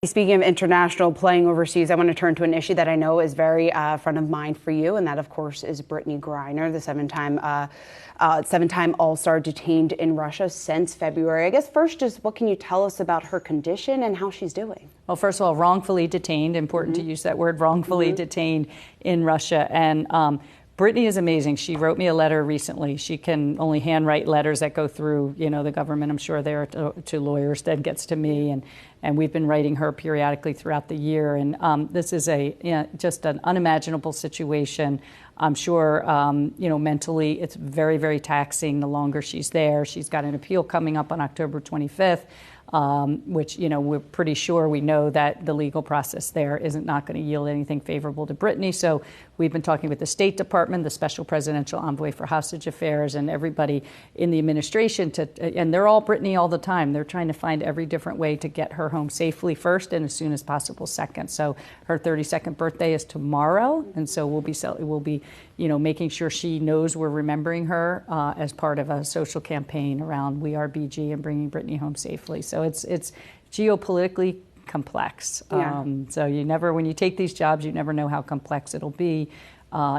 Speaking of international playing overseas, I want to turn to an issue that I know is very front of mind for you, and that, of course, is Brittney Griner, the seven-time All-Star detained in Russia since February. I guess first, just what can you tell us about her condition and how she's doing? Well, first of all, wrongfully detained. Important to use that word, wrongfully detained in Russia. And Brittney is amazing. She wrote me a letter recently. She can only handwrite letters that go through, the government. I'm sure they're to lawyers, then gets to me, and we've been writing her periodically throughout the year. And this is just an unimaginable situation. I'm sure, mentally it's very, very taxing the longer she's there. She's got an appeal coming up on October 25th. Which, we're pretty sure we know that the legal process there isn't not going to yield anything favorable to Brittney. So we've been talking with the State Department, the Special Presidential Envoy for Hostage Affairs, and everybody in the administration and they're all Brittney all the time. They're trying to find every different way to get her home safely first and as soon as possible second. So her 32nd birthday is tomorrow, and so we'll be making sure she knows we're remembering her as part of a social campaign around We Are BG and bringing Brittney home safely. So it's geopolitically complex. Yeah. So when you take these jobs, you never know how complex it'll be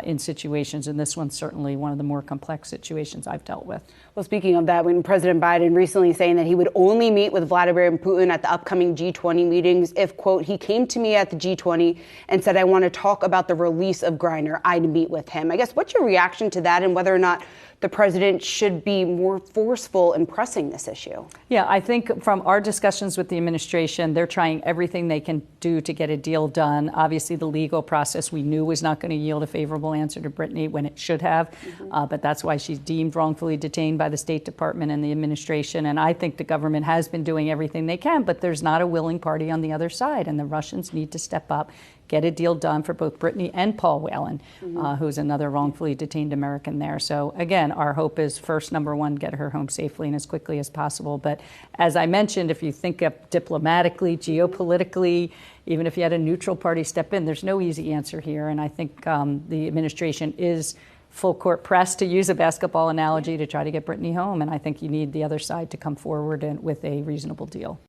in situations, and this one's certainly one of the more complex situations I've dealt with. Well, speaking of that, when President Biden recently saying that he would only meet with Vladimir Putin at the upcoming G20 meetings if, quote, he came to me at the G20 and said, I want to talk about the release of Griner, I'd meet with him. I guess what's your reaction to that, and whether or not the president should be more forceful in pressing this issue? Yeah, I think from our discussions with the administration, they're trying everything they can do to get a deal done. Obviously, the legal process we knew was not going to yield a favorable answer to Brittney when it should have, but that's why she's deemed wrongfully detained by the State Department and the administration. And I think the government has been doing everything they can, but there's not a willing party on the other side, and the Russians need to step up, get a deal done for both Brittney and Paul Whelan, who's another wrongfully detained American there. So again, our hope is first, number one, get her home safely and as quickly as possible. But as I mentioned, if you think of diplomatically, geopolitically, even if you had a neutral party step in, there's no easy answer here. And I think the administration is full court press, to use a basketball analogy, to try to get Brittney home. And I think you need the other side to come forward with a reasonable deal.